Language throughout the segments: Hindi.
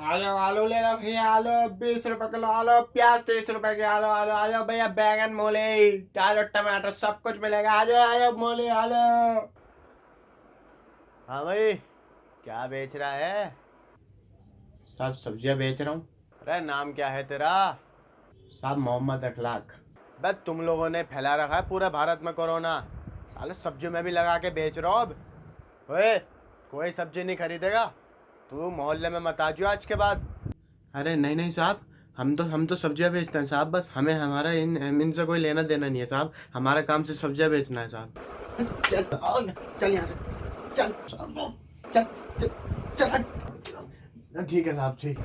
आलू आलू ले लो भैया, आलू 20 रुपए किलो, आलू प्याज 30 रुपए के, आलू आलू आलू भैया, बैंगन मूली प्याज और टमाटर सब कुछ मिलेगा। आलू आलू मूली आलू। हाँ भाई, क्या बेच रहा है? सब सब्जियां बेच रहा हूँ। अरे नाम क्या है तेरा? साहब मोहम्मद अखलाक। बस तुम लोगों ने फैला रखा है पूरे भारत में कोरोना। साले सब्जियों में भी लगा के बेच रहे हो अब। ओए, कोई सब्जी नहीं खरीदेगा। तू मोहल्ले में मत आजियो आज के बाद। अरे नहीं नहीं साहब, हम तो सब्जियां बेचते हैं साहब। बस हमें हमारा इनसे कोई लेना देना नहीं है साहब। हमारा काम से सब्जियां बेचना है साहब। चल आओ, चल यहाँ से, चल चल चल चल, ठीक है साहब, ठीक।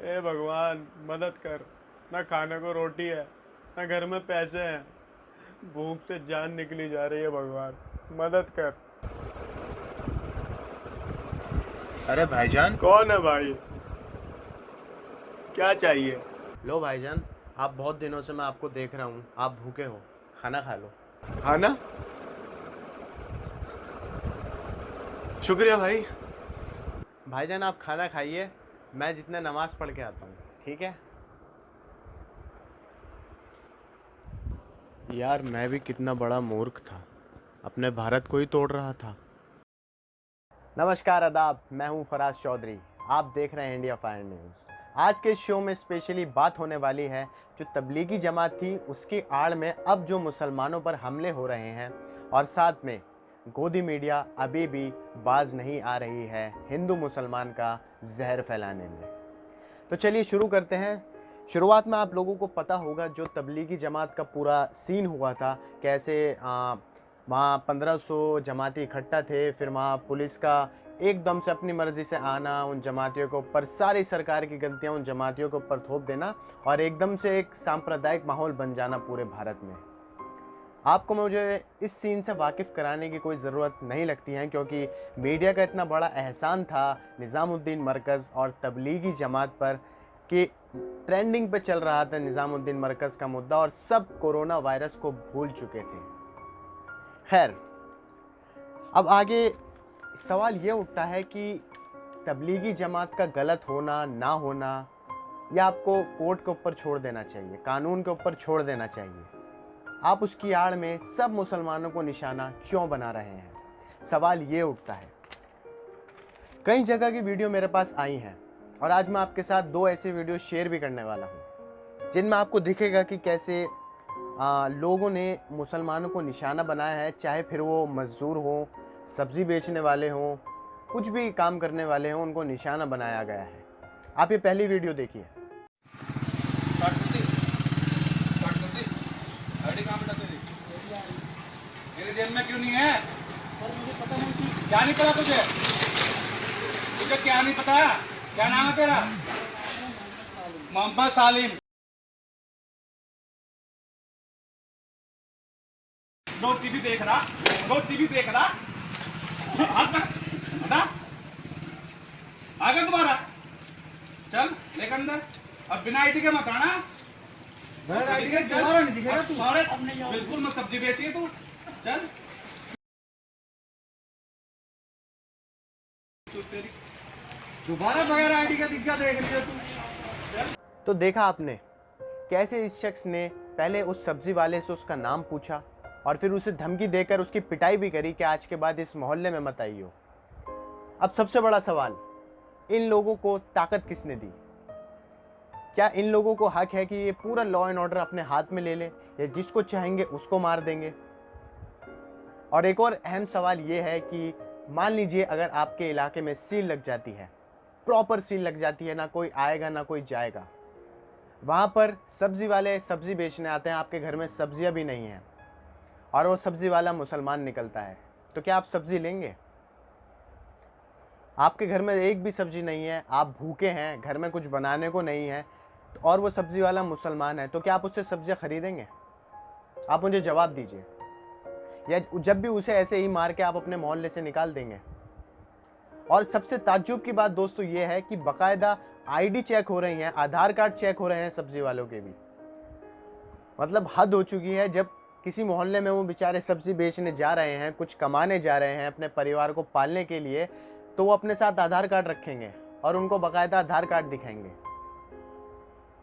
ए भगवान, मदद कर। ना खाने को रोटी है, ना घर में पैसे हैं। भूख से जान निकली जा रही है भगवान, मदद कर। अरे भाईजान। कौन है भाई? क्या चाहिए? लो भाईजान, आप बहुत दिनों से मैं आपको देख रहा हूँ, आप भूखे हो, खाना खा लो। खाना? शुक्रिया भाई। भाईजान आप खाना खाइए, मैं जितने नमाज पढ़ के आता हूँ, ठीक है? यार मैं भी कितना बड़ा मूर्ख था, अपने भारत को ही तोड़ रहा था। नमस्कार आदाब, मैं हूं फराज चौधरी। आप देख रहे हैं इंडिया फायर न्यूज़। आज के शो में स्पेशली बात होने वाली है जो तबलीगी जमात थी उसकी आड़ में अब जो मुसलमानों पर हमले हो रहे हैं, और साथ में गोदी मीडिया अभी भी बाज नहीं आ रही है हिंदू मुसलमान का जहर फैलाने में। तो चलिए शुरू करते हैं। शुरुआत में आप लोगों को पता होगा जो तबलीगी जमात का पूरा सीन हुआ था, कैसे वहाँ 1500 जमाती इकट्ठा थे, फिर वहाँ पुलिस का एकदम से अपनी मर्ज़ी से आना, उन जमातियों के ऊपर सारी सरकार की गलतियाँ उन जमातियों के ऊपर थोप देना, और एकदम से एक सांप्रदायिक माहौल बन जाना पूरे भारत में। आपको मुझे इस सीन से वाकिफ़ कराने की कोई ज़रूरत नहीं लगती है, क्योंकि मीडिया का इतना बड़ा एहसान था निज़ामुद्दीन मरकज़ और तबलीगी जमात पर कि ट्रेंडिंग पे चल रहा था निज़ामुद्दीन मरकज़ का मुद्दा, और सब कोरोना वायरस को भूल चुके थे। खैर, अब आगे सवाल ये उठता है कि तबलीगी जमात का गलत होना ना होना, या आपको कोर्ट के ऊपर छोड़ देना चाहिए, कानून के ऊपर छोड़ देना चाहिए। आप उसकी आड़ में सब मुसलमानों को निशाना क्यों बना रहे हैं, सवाल ये उठता है। कई जगह की वीडियो मेरे पास आई हैं, और आज मैं आपके साथ दो ऐसे वीडियो शेयर भी करने वाला हूँ जिनमें आपको दिखेगा कि कैसे लोगों ने मुसलमानों को निशाना बनाया है, चाहे फिर वो मजदूर हो, सब्जी बेचने वाले हों, कुछ भी काम करने वाले हों, उनको निशाना बनाया गया है। आप ये पहली वीडियो देखिए। मेरे जेब में क्यों नहीं है? सर मुझे पता नहीं कि क्या नहीं पता तुझे? तुझे क्या नहीं पता? क्या नाम है तेरा? मोहम्मद सालिम। दो टीवी देख रहा, दो टीवी देख रहा। हटा, आगे तुम्हारा चल लेकर अंदर। अब बिना आईडी के मत आना। आईडी का दोबारा नहीं दिखेगा तू। बिल्कुल मत, सब्जी बेचिए तू। चल दोबारा बगैर आईडी का दिक्कत देख रही है तू। तो देखा आपने कैसे इस शख्स ने पहले उस सब्जी वाले से उसका नाम पूछा, और फिर उसे धमकी देकर उसकी पिटाई भी करी कि आज के बाद इस मोहल्ले में मत आइयो। अब सबसे बड़ा सवाल, इन लोगों को ताकत किसने दी? क्या इन लोगों को हक है कि ये पूरा लॉ एंड ऑर्डर अपने हाथ में ले ले, या जिसको चाहेंगे उसको मार देंगे? और एक और अहम सवाल ये है कि मान लीजिए अगर आपके इलाके में सील लग जाती है, प्रॉपर सील लग जाती है, ना कोई आएगा ना कोई जाएगा, वहाँ पर सब्जी वाले सब्जी बेचने आते हैं, आपके घर में सब्जियाँ भी नहीं हैं, और वो सब्जी वाला मुसलमान निकलता है, तो क्या आप सब्जी लेंगे? आपके घर में एक भी सब्जी नहीं है, आप भूखे हैं, घर में कुछ बनाने को नहीं है, और वो सब्जी वाला मुसलमान है, तो क्या आप उससे सब्जियां खरीदेंगे? आप मुझे जवाब दीजिए। या जब भी उसे ऐसे ही मार के आप अपने मोहल्ले से निकाल देंगे? और सबसे ताज्जुब की बात दोस्तों ये है कि बाकायदा आईडी चेक हो रही है, आधार कार्ड चेक हो रहे हैं सब्जी वालों के भी। मतलब हद हो चुकी है, जब किसी मोहल्ले में वो बेचारे सब्जी बेचने जा रहे हैं, कुछ कमाने जा रहे हैं अपने परिवार को पालने के लिए, तो वो अपने साथ आधार कार्ड रखेंगे और उनको बाकायदा आधार कार्ड दिखाएंगे।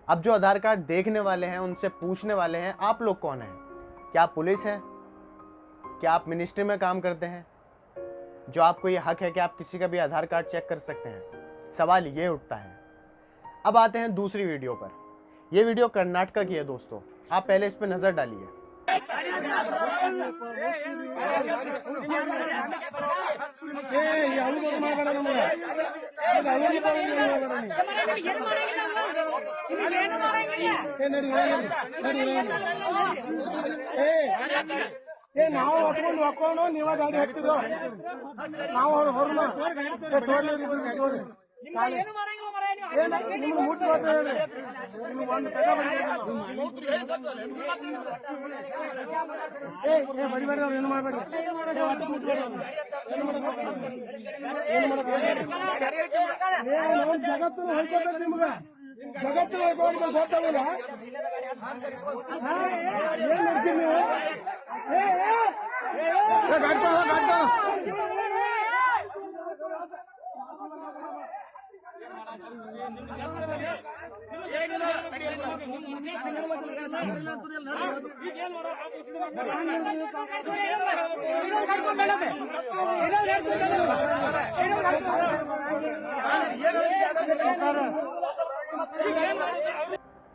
अब जो आधार कार्ड देखने वाले हैं उनसे पूछने वाले हैं, आप लोग कौन हैं? क्या आप पुलिस हैं? क्या आप मिनिस्ट्री में काम करते हैं जो आपको ये हक है कि आप किसी का भी आधार कार्ड चेक कर सकते हैं? सवाल ये उठता है। अब आते हैं दूसरी वीडियो पर। यह वीडियो कर्नाटक की है दोस्तों, आप पहले इस पर नजर डालिए। ನಾವು ಹೊತ್ಕೊಂಡು ಹಾಕೊಂಡು ನೀವ ಗಾಡಿ ಹಾಕ್ತಿರೋ ನಾವು ಅವ್ರು ಹೊರನ ನಿಮ್ಗೆ ಮುಟ್ಟು ಹೇಳಿ ನಿಮ್ಗೆ ಒಂದು ಪೆದ ಬಡಿಬೇಡ್ರಿ ಅವ್ರು ಏನು ಮಾಡ್ಬೇಡ್ರಿ ಜಗತ್ತು ಹೋಗ್ಕೋತ ನಿಮ್ಗ ಜಗತ್ತು ಹೋಗ್ಕೊಂಡು ಗೊತ್ತಾಗಲ್ಲ ಏನ್ ಮಾಡ್ತೀರಿ ನೀವು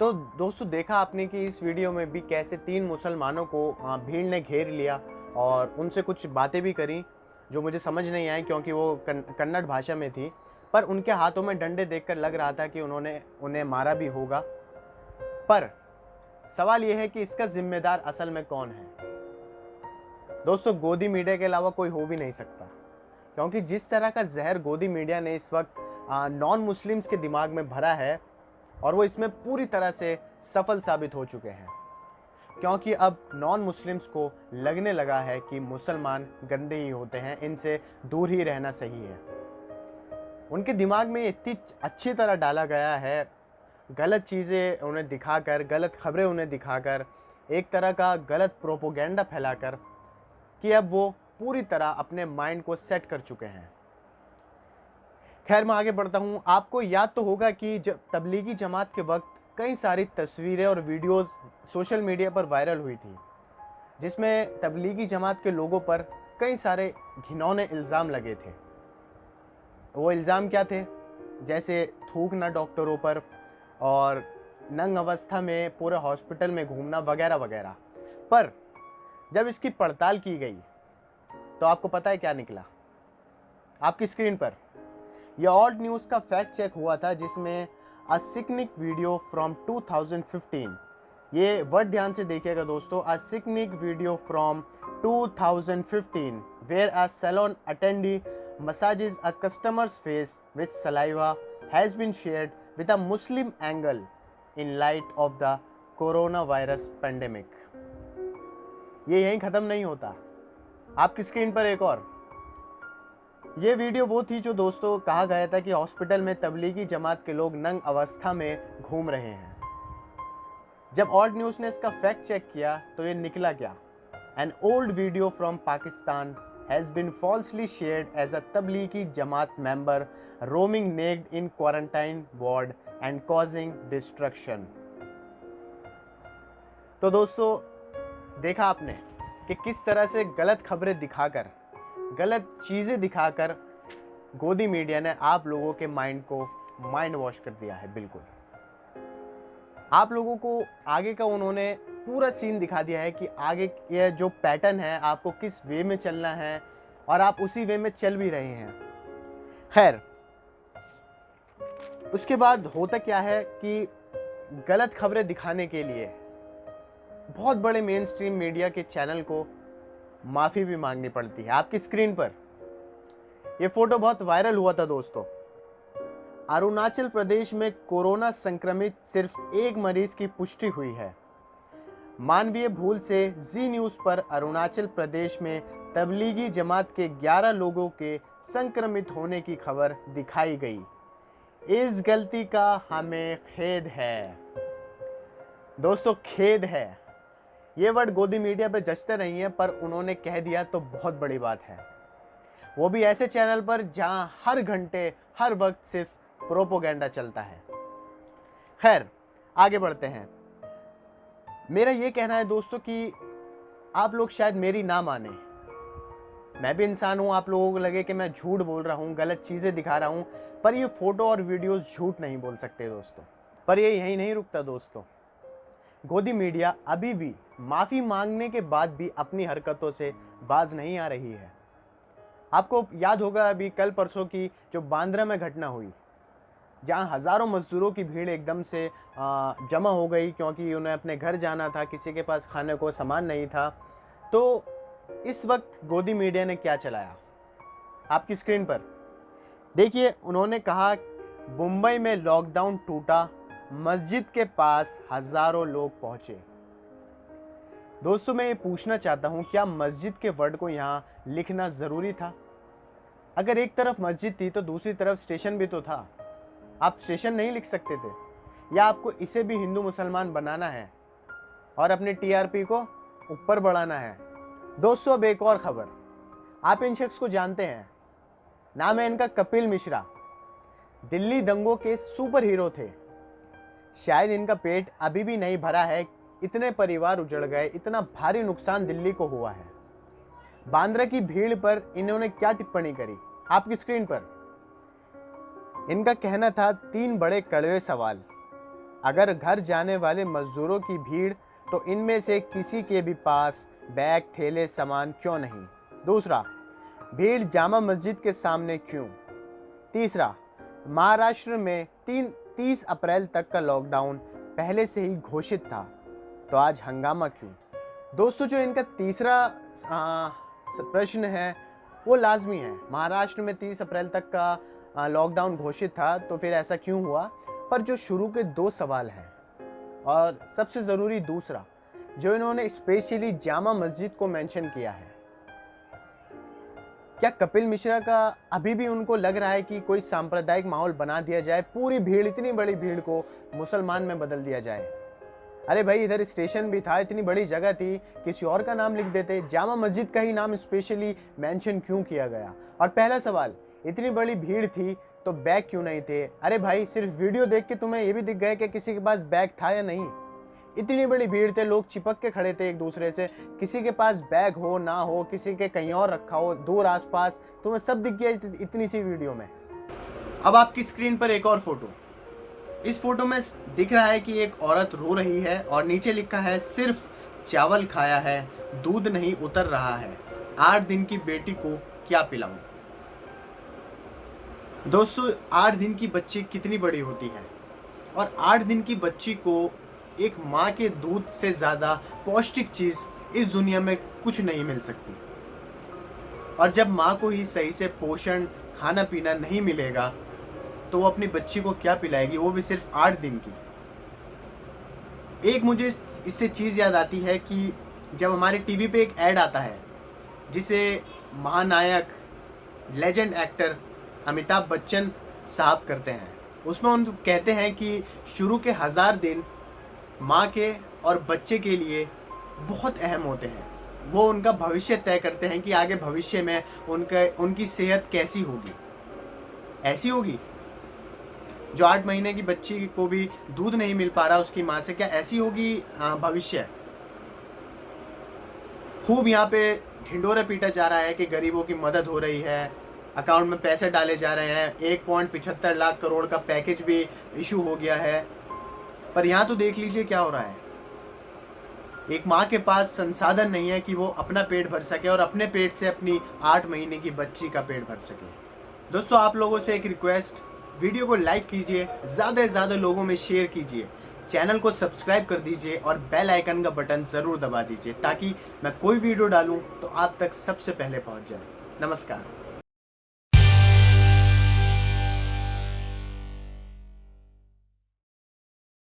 तो दोस्तों देखा आपने कि इस वीडियो में भी कैसे 3 मुसलमानों को भीड़ ने घेर लिया और उनसे कुछ बातें भी करी जो मुझे समझ नहीं आई क्योंकि वो कन्नड़ भाषा में थी, पर उनके हाथों में डंडे देखकर लग रहा था कि उन्होंने उन्हें मारा भी होगा। पर सवाल यह है कि इसका जिम्मेदार असल में कौन है? दोस्तों गोदी मीडिया के अलावा कोई हो भी नहीं सकता, क्योंकि जिस तरह का जहर गोदी मीडिया ने इस वक्त नॉन मुस्लिम्स के दिमाग में भरा है और वो इसमें पूरी तरह से सफल साबित हो चुके हैं, क्योंकि अब नॉन मुस्लिम्स को लगने लगा है कि मुसलमान गंदे ही होते हैं, इनसे दूर ही रहना सही है। उनके दिमाग में इतनी अच्छी तरह डाला गया है, गलत चीज़ें उन्हें दिखाकर, गलत खबरें उन्हें दिखाकर, एक तरह का गलत प्रोपोगेंडा फैलाकर, कि अब वो पूरी तरह अपने माइंड को सेट कर चुके हैं। खैर मैं आगे बढ़ता हूँ। आपको याद तो होगा कि जब तबलीगी जमात के वक्त कई सारी तस्वीरें और वीडियोस सोशल मीडिया पर वायरल हुई थी, जिसमें तबलीगी जमात के लोगों पर कई सारे घिनौने इल्ज़ाम लगे थे। वो इल्ज़ाम क्या थे? जैसे थूकना डॉक्टरों पर और नंग अवस्था में पूरे हॉस्पिटल में घूमना वगैरह वगैरह। पर जब इसकी पड़ताल की गई तो आपको पता है क्या निकला? आपकी स्क्रीन पर यह ऑल्ट न्यूज़ का फैक्ट चेक हुआ था, जिसमें अ सिकनिक वीडियो फ्रॉम 2015, ये वर्ड ध्यान से देखिएगा दोस्तों, a sickening video from 2015 where a salon attendee massages a customer's face with saliva has been shared with a Muslim angle in light of the coronavirus pandemic। ये यहीं ख़त्म नहीं होता, आपकी स्क्रीन पर एक और। ये वीडियो वो थी जो दोस्तों कहा गया था कि हॉस्पिटल में तबलीगी जमात के लोग नंग अवस्था में घूम रहे हैं। जब ऑल्ट न्यूज़ ने इसका फैक्ट चेक किया तो ये निकला क्या? An old video from Pakistan has been falsely shared as a Tablighi Jamaat member roaming naked in quarantine ward and causing destruction। तो दोस्तों देखा आपने कि किस तरह से गलत खबरें दिखाकर, गलत चीज़ें दिखाकर गोदी मीडिया ने आप लोगों के माइंड को माइंड वॉश कर दिया है। बिल्कुल आप लोगों को आगे का उन्होंने पूरा सीन दिखा दिया है कि आगे ये जो पैटर्न है आपको किस वे में चलना है, और आप उसी वे में चल भी रहे हैं। खैर उसके बाद होता क्या है कि गलत खबरें दिखाने के लिए बहुत बड़े मेन स्ट्रीम मीडिया के चैनल को माफ़ी भी मांगनी पड़ती है। आपकी स्क्रीन पर यह फोटो बहुत वायरल हुआ था दोस्तों। अरुणाचल प्रदेश में कोरोना संक्रमित सिर्फ एक मरीज की पुष्टि हुई है। मानवीय भूल से जी न्यूज़ पर अरुणाचल प्रदेश में तबलीगी जमात के 11 लोगों के संक्रमित होने की खबर दिखाई गई। इस गलती का हमें खेद है दोस्तों, खेद है। ये वर्ड गोदी मीडिया पे जचते नहीं है, पर उन्होंने कह दिया तो बहुत बड़ी बात है, वो भी ऐसे चैनल पर जहां हर घंटे हर वक्त सिर्फ प्रोपोगेंडा चलता है। खैर, आगे बढ़ते हैं। मेरा ये कहना है दोस्तों कि आप लोग शायद मेरी ना माने, मैं भी इंसान हूं, आप लोगों को लगे कि मैं झूठ बोल रहा हूं, गलत चीजें दिखा रहा हूं, पर ये फोटो और वीडियोस झूठ नहीं बोल सकते दोस्तों। पर ये यहीं नहीं रुकता दोस्तों, गोदी मीडिया अभी भी माफी मांगने के बाद भी अपनी हरकतों से बाज नहीं आ रही है। आपको याद होगा अभी कल परसों की जो बांद्रा में घटना हुई, जहां हज़ारों मजदूरों की भीड़ एकदम से जमा हो गई क्योंकि उन्हें अपने घर जाना था, किसी के पास खाने को सामान नहीं था। तो इस वक्त गोदी मीडिया ने क्या चलाया, आपकी स्क्रीन पर देखिए। उन्होंने कहा मुंबई में लॉकडाउन टूटा, मस्जिद के पास हज़ारों लोग पहुंचे। दोस्तों, मैं ये पूछना चाहता हूं, क्या मस्जिद के वर्ड को यहाँ लिखना ज़रूरी था? अगर एक तरफ मस्जिद थी तो दूसरी तरफ स्टेशन भी तो था, आप स्टेशन नहीं लिख सकते थे? या आपको इसे भी हिंदू मुसलमान बनाना है और अपने टीआरपी को ऊपर बढ़ाना है? दोस्तों, अब एक और खबर, आप इन शख्स को जानते हैं, नाम है इनका कपिल मिश्रा, दिल्ली दंगों के सुपर हीरो थे। शायद इनका पेट अभी भी नहीं भरा है, इतने परिवार उजड़ गए, इतना भारी नुकसान दिल्ली को हुआ है। बांद्रा की भीड़ पर इन्होंने क्या टिप्पणी करी, आपकी स्क्रीन पर। इनका कहना था 3 बड़े कड़वे सवाल, अगर घर जाने वाले मजदूरों की भीड़ तो इनमें से किसी के भी पास बैग थैले सामान क्यों नहीं? दूसरा, भीड़ जामा मस्जिद के सामने क्यों? तीसरा, महाराष्ट्र में 30 अप्रैल तक का लॉकडाउन पहले से ही घोषित था, तो आज हंगामा क्यों? दोस्तों, जो इनका तीसरा प्रश्न है वो लाजमी है। महाराष्ट्र में 30 अप्रैल तक का लॉकडाउन घोषित था, तो फिर ऐसा क्यों हुआ? पर जो शुरू के 2 सवाल हैं और सबसे ज़रूरी दूसरा, जो इन्होंने स्पेशली जामा मस्जिद को मेंशन किया है, क्या कपिल मिश्रा का अभी भी उनको लग रहा है कि कोई सांप्रदायिक माहौल बना दिया जाए, पूरी भीड़, इतनी बड़ी भीड़ को मुसलमान में बदल दिया जाए? अरे भाई, इधर स्टेशन भी था, इतनी बड़ी जगह थी, किसी और का नाम लिख देते, जामा मस्जिद का ही नाम स्पेशली मेंशन क्यों किया गया? और पहला सवाल, इतनी बड़ी भीड़ थी तो बैग क्यों नहीं थे? अरे भाई, सिर्फ वीडियो देख के तुम्हें ये भी दिख गया कि किसी के पास बैग था या नहीं? इतनी बड़ी भीड़ थे, लोग चिपक के खड़े थे एक दूसरे से, किसी के पास बैग हो ना हो, किसी के कहीं और रखा हो, दूर आसपास, तुम्हें सब दिख गया इतनी सी वीडियो में। अब आपकी स्क्रीन पर एक और फोटो, इस फोटो में दिख रहा है कि एक औरत रो रही है और नीचे लिखा है, सिर्फ चावल खाया है, दूध नहीं उतर रहा है, 8 दिन की बेटी को क्या पिलाऊं? दोस्तों, 8 दिन की बच्ची कितनी बड़ी होती है, और 8 दिन की बच्ची को एक माँ के दूध से ज़्यादा पौष्टिक चीज़ इस दुनिया में कुछ नहीं मिल सकती। और जब माँ को ही सही से पोषण, खाना पीना नहीं मिलेगा, तो वो अपनी बच्ची को क्या पिलाएगी, वो भी सिर्फ 8 दिन की। एक मुझे इससे चीज़ याद आती है कि जब हमारे टीवी पे एक ऐड आता है जिसे महानायक, लेजेंड एक्टर अमिताभ बच्चन साहब करते हैं, उसमें उन कहते हैं कि शुरू के 1000 दिन माँ के और बच्चे के लिए बहुत अहम होते हैं। वो उनका भविष्य तय करते हैं कि आगे भविष्य में उनकी सेहत कैसी होगी। ऐसी होगी जो 8 महीने की बच्ची को भी दूध नहीं मिल पा रहा उसकी माँ से, क्या ऐसी होगी भविष्य? खूब यहाँ पे ढिंडोरा पीटा जा रहा है कि गरीबों की मदद हो रही है, अकाउंट में पैसे डाले जा रहे हैं, 1.75 लाख करोड़ का पैकेज भी इशू हो गया है। पर यहाँ तो देख लीजिए क्या हो रहा है। एक माँ के पास संसाधन नहीं है कि वो अपना पेट भर सके और अपने पेट से अपनी 8 महीने की बच्ची का पेट भर सके। दोस्तों, आप लोगों से एक रिक्वेस्ट, वीडियो को लाइक कीजिए, ज़्यादा से ज़्यादा लोगों में शेयर कीजिए, चैनल को सब्सक्राइब कर दीजिए और बेल आइकन का बटन ज़रूर दबा दीजिए ताकि मैं कोई वीडियो डालूं तो आप तक सबसे पहले पहुंच जाए। नमस्कार।